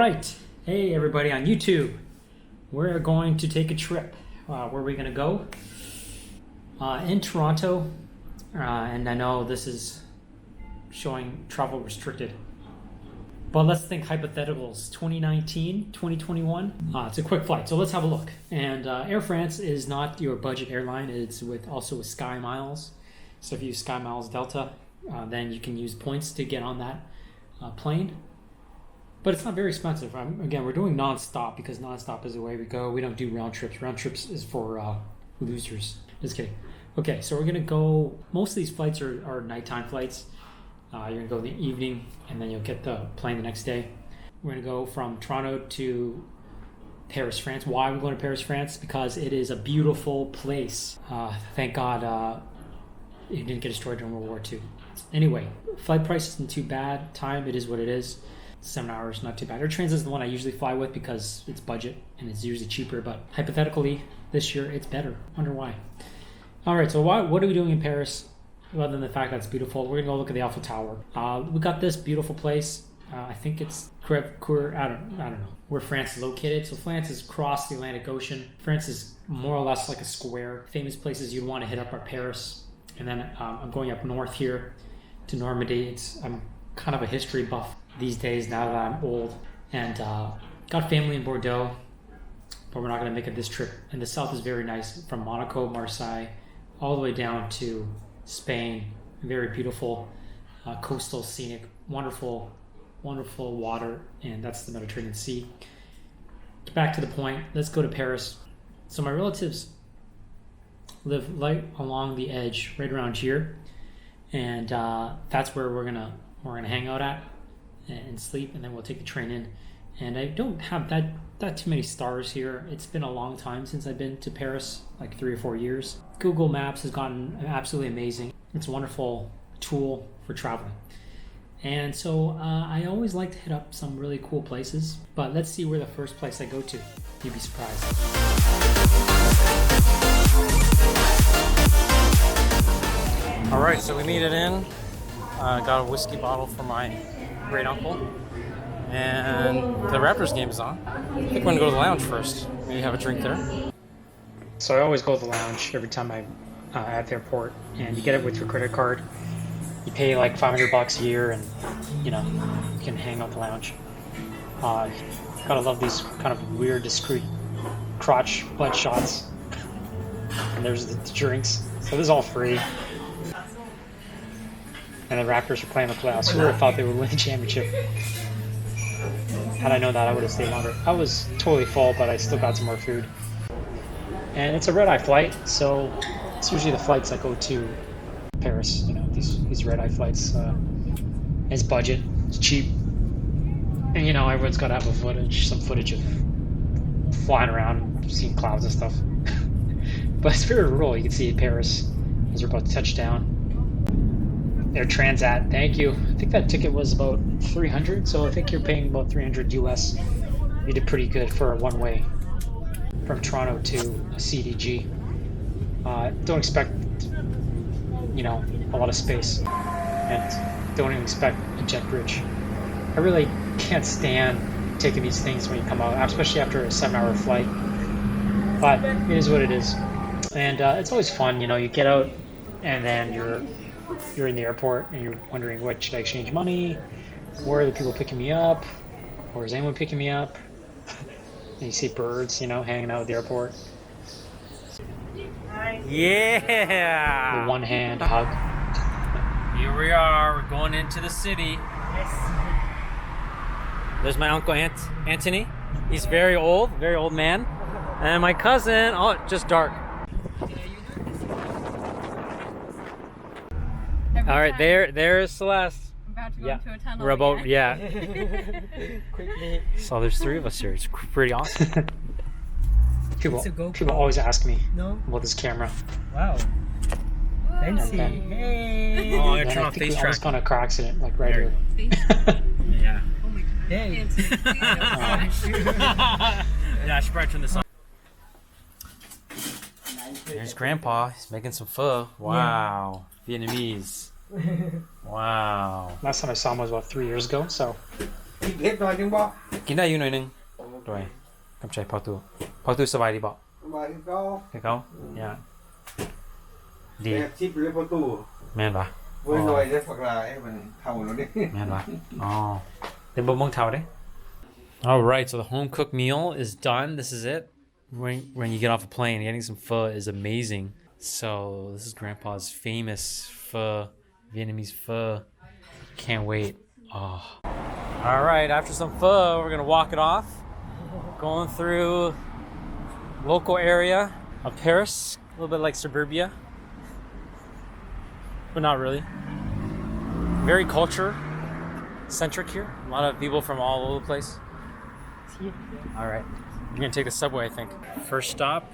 right. Hey, everybody on YouTube. We're going to take a trip. Where are we going to go? In Toronto. And I know this is showing travel restricted. But let's think hypotheticals. 2019, 2021. It's a quick flight, so let's have a look. And Air France is not your budget airline. It's also with Sky Miles. So if you use Sky Miles Delta, then you can use points to get on that plane. But it's not very expensive. Again, we're doing non-stop because non-stop is the way we go. We don't do round trips. Round trips is for losers. Just kidding. Okay, so we're going to go... Most of these flights are nighttime flights. You're going to go in the evening, and then you'll get the plane the next day. We're going to go from Toronto to Paris, France. Why are we going to Paris, France? Because it is a beautiful place. Thank God it didn't get destroyed during World War II. Anyway, flight price isn't too bad. Time, it is what it is. 7 hours, not too bad. Air Transat is the one I usually fly with because it's budget and it's usually cheaper, but hypothetically, this year it's better. Wonder why. All right, so what are we doing in Paris other than the fact that it's beautiful? We're going to go look at the Eiffel Tower. We got this beautiful place. I think it's Sacre Coeur, I don't know, where France is located. So France is across the Atlantic Ocean. France is more or less like a square. Famous places you'd want to hit up are Paris. And then I'm going up north here to Normandy. I'm kind of a history buff these days now that I'm old, and got family in Bordeaux, but we're not going to make it this trip. And the south is very nice, from Monaco, Marseille, all the way down to Spain. Very beautiful, coastal, scenic, wonderful water, and that's the Mediterranean Sea. Back to the point, let's go to Paris. So my relatives live right along the edge, right around here, and that's where we're gonna hang out at and sleep, and then we'll take the train in. And I don't have that too many stars here. It's been a long time since I've been to Paris, like 3 or 4 years. Google Maps has gotten absolutely amazing. It's a wonderful tool for traveling. And so I always like to hit up some really cool places, but let's see where the first place I go to. You'd be surprised. All right, so we made it in. Got a whiskey bottle for my great uncle, and the Raptors game is on. I think we're gonna go to the lounge first. Maybe have a drink there. So I always go to the lounge every time I'm at the airport, and you get it with your credit card. You pay like $500 a year, and you can hang out the lounge. Gotta love these kind of weird, discreet crotch butt shots. And there's the drinks. So this is all free. And the Raptors are playing the playoffs. Who would have thought they would win the championship? Had I known that, I would have stayed longer. I was totally full, but I still got some more food. And it's a red-eye flight, so it's usually the flights that go to Paris. These red-eye flights. It's budget, it's cheap, and everyone's got to have some footage of flying around, seeing clouds and stuff. But it's very rural. You can see Paris as we're about to touch down. Air Transat, thank you. I think that ticket was about $300, so I think you're paying about $300 US. You did pretty good for a one-way from Toronto to CDG. Don't expect, a lot of space, and don't even expect a jet bridge. I really can't stand taking these things when you come out, especially after a 7-hour flight. But it is what it is, and it's always fun. You get out, and then you're in the airport and you're wondering, what should I exchange money? Where are the people picking me up? Or is anyone picking me up? And you see birds, hanging out at the airport. Yeah! The one hand hug. Here we are, we're going into the city. Yes. There's my uncle Anthony. He's very old man. And my cousin, just dark. All right, there's Celeste. I'm about to go into a tunnel. We're about, Quickly. So there's 3 of us here. It's pretty awesome. People always ask me about this camera. Wow. Fancy. Hey. Oh, I turn off face track. I almost got in a car accident, like right here. Yeah. Oh my God. Hey. Yeah, I should probably turn this on. There's Grandpa. He's making some pho. Wow. Yeah. Vietnamese. Wow. Last time I saw him was about 3 years ago, so กินเผ็ดหน่อยนึงบ่ กินได้อยู่หน่อยนึงโดยกำใจพอตู้สบายดีบ่ มาที่เขา ให้เขาเนี่ยดี แอบชิปเลยประตู แม่นปะ เว้ยหน่อยได้ฝักลายให้มันเท่าแล้วนี่ แม่นปะอ๋อเดี๋ยวบ่มองเท่าเด้ Alright, so the home cooked meal is done. This is it. When you get off a plane, getting some pho is amazing. So this is Grandpa's famous pho, Vietnamese pho. Can't wait. Oh. Alright, after some pho, we're gonna walk it off. Going through local area of Paris, a little bit like suburbia, but not really. Very culture centric here. A lot of people from all over the place. All right, we're gonna take the subway, I think. First stop,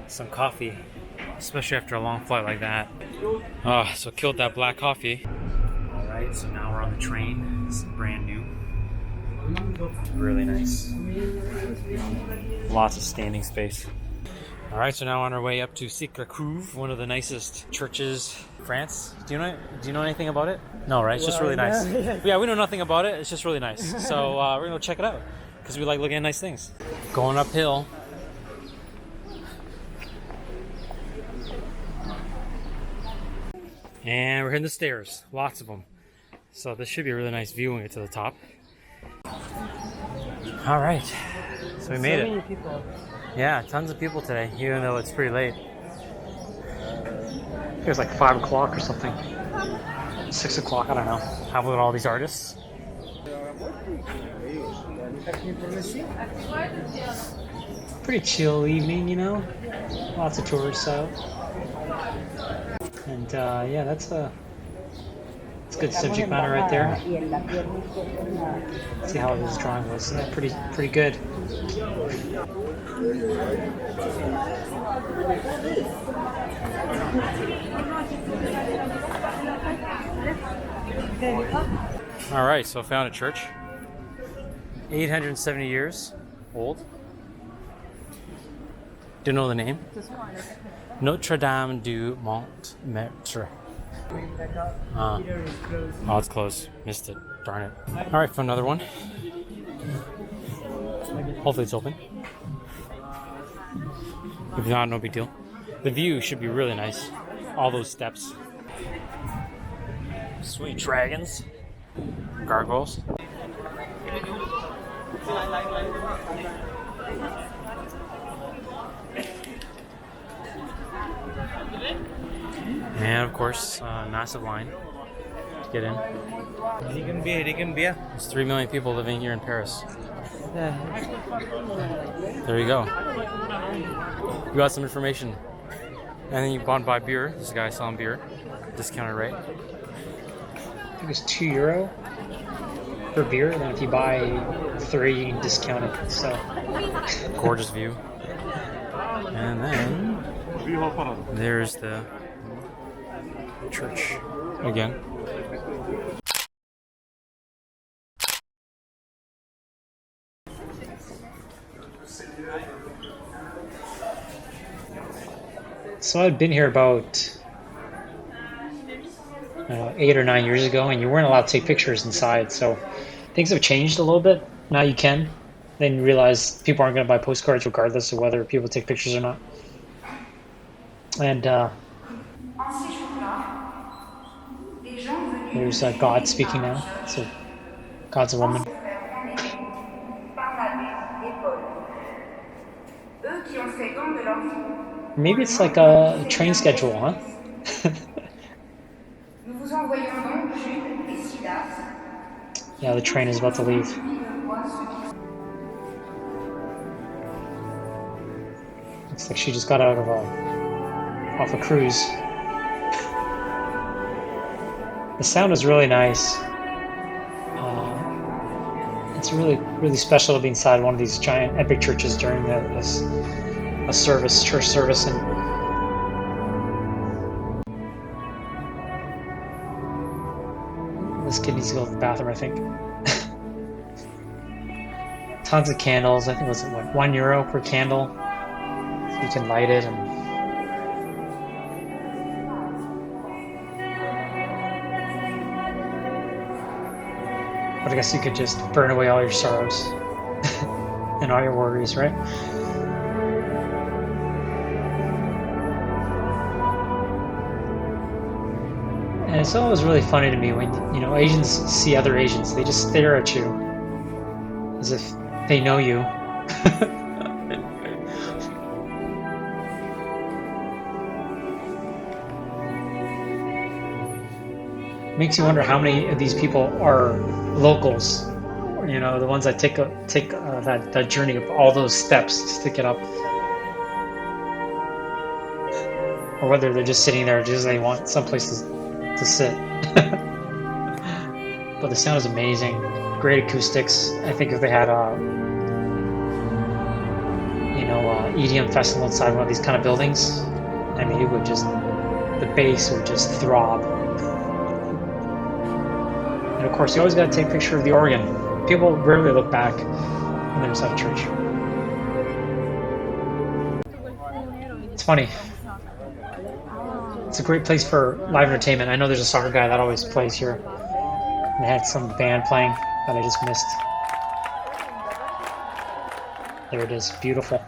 some coffee, especially after a long flight like that. Oh, so killed that black coffee. All right, so now we're on the train. This is brand new. Really nice. Lots of standing space. All right, so now on our way up to Sacre Coeur, one of the nicest churches in France. Do you know anything about it? No, right? It's just really nice. Yeah, we know nothing about it. It's just really nice. So we're gonna go check it out because we like looking at nice things. Going uphill. And we're hitting the stairs. Lots of them. So this should be a really nice view when we get to the top. All right, so we made it. Many people. Yeah, tons of people today, even though it's pretty late. It was like 5 o'clock or something. 6 o'clock, I don't know. Have a look at all these artists. Pretty chill evening, you know? Lots of tourists out. And yeah, that's a good subject matter right there. See how this drawing was. Yeah, pretty good. All right, so I found a church. 870 years old. Do you know the name? Notre Dame du Montmartre. Oh, it's closed. Missed it. Darn it. All right, found another one. Hopefully it's open. If not, no big deal. The view should be really nice. All those steps. Sweet dragons. Gargoyles. And of course, massive line to get in. There's 3 million people living here in Paris. There you go. You got some information. And then you buy beer. This guy selling beer. Discounted rate. I think it's €2 per beer. And then if you buy 3, you can discount it. So, gorgeous view. And then there's the church again. So I'd been here about 8 or 9 years ago, and you weren't allowed to take pictures inside. So things have changed a little bit. Now you can. Then you realize people aren't going to buy postcards regardless of whether people take pictures or not. And there's God speaking now. So God's a woman. Maybe it's like a train schedule, huh? Yeah, the train is about to leave. Looks like she just got out of off a cruise. The sound is really nice. It's really special to be inside one of these giant epic churches during a church service, and this kid needs to go to the bathroom, I think. Tons of candles. I think it was what, €1 per candle. So you can light it and. But I guess you could just burn away all your sorrows and all your worries, right? And it's always really funny to me when, Asians see other Asians. They just stare at you as if they know you. Makes you wonder how many of these people are locals. The ones that take that journey of all those steps just to get up, or whether they're just sitting there just they want someplace to sit. But the sound is amazing. Great acoustics. I think if they had EDM festival inside one of these kind of buildings, I mean, the bass would just throb. And of course, you always got to take a picture of the organ. People rarely look back when they're inside a church. It's funny. It's a great place for live entertainment. I know there's a soccer guy that always plays here. And they had some band playing that I just missed. There it is. Beautiful.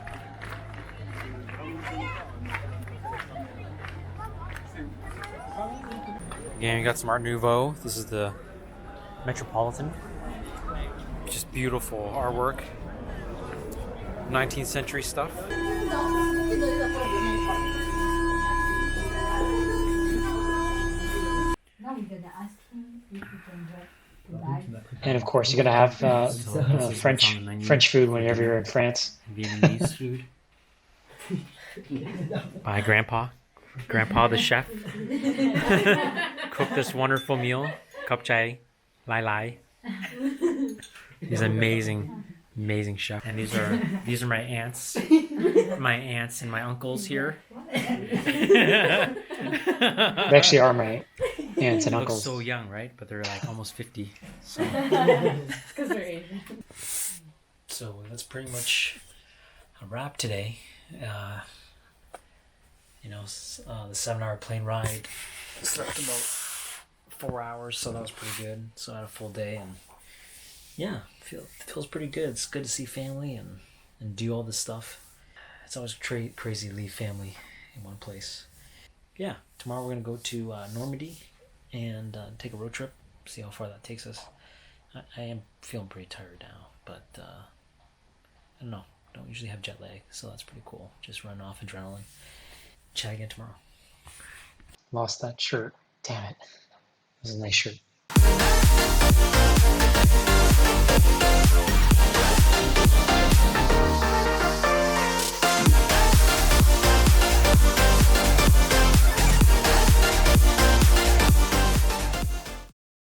Again, we got some Art Nouveau. This is the Metropolitan. Just beautiful artwork. 19th century stuff. And of course, you're gonna have French food whenever you're in France. Vietnamese food by Grandpa the chef. Cooked this wonderful meal. Cup chai, lai lai. He's amazing chef. And these are my aunts, and my uncles here. They actually are my aunts and uncles. Look so young, right? But they're like almost 50. So. Because they're Asian. So that's pretty much a wrap today. The 7-hour plane ride. Slept about 4 hours, so that was pretty good. So I had a full day, and yeah, feels pretty good. It's good to see family and do all this stuff. It's always crazy to leave family in one place. Yeah, tomorrow we're gonna go to Normandy and take a road trip. See how far that takes us. I am feeling pretty tired now, but I don't know. Don't usually have jet lag, so that's pretty cool. Just run off adrenaline. Chat again tomorrow. Lost that shirt. Damn it. It was a nice shirt.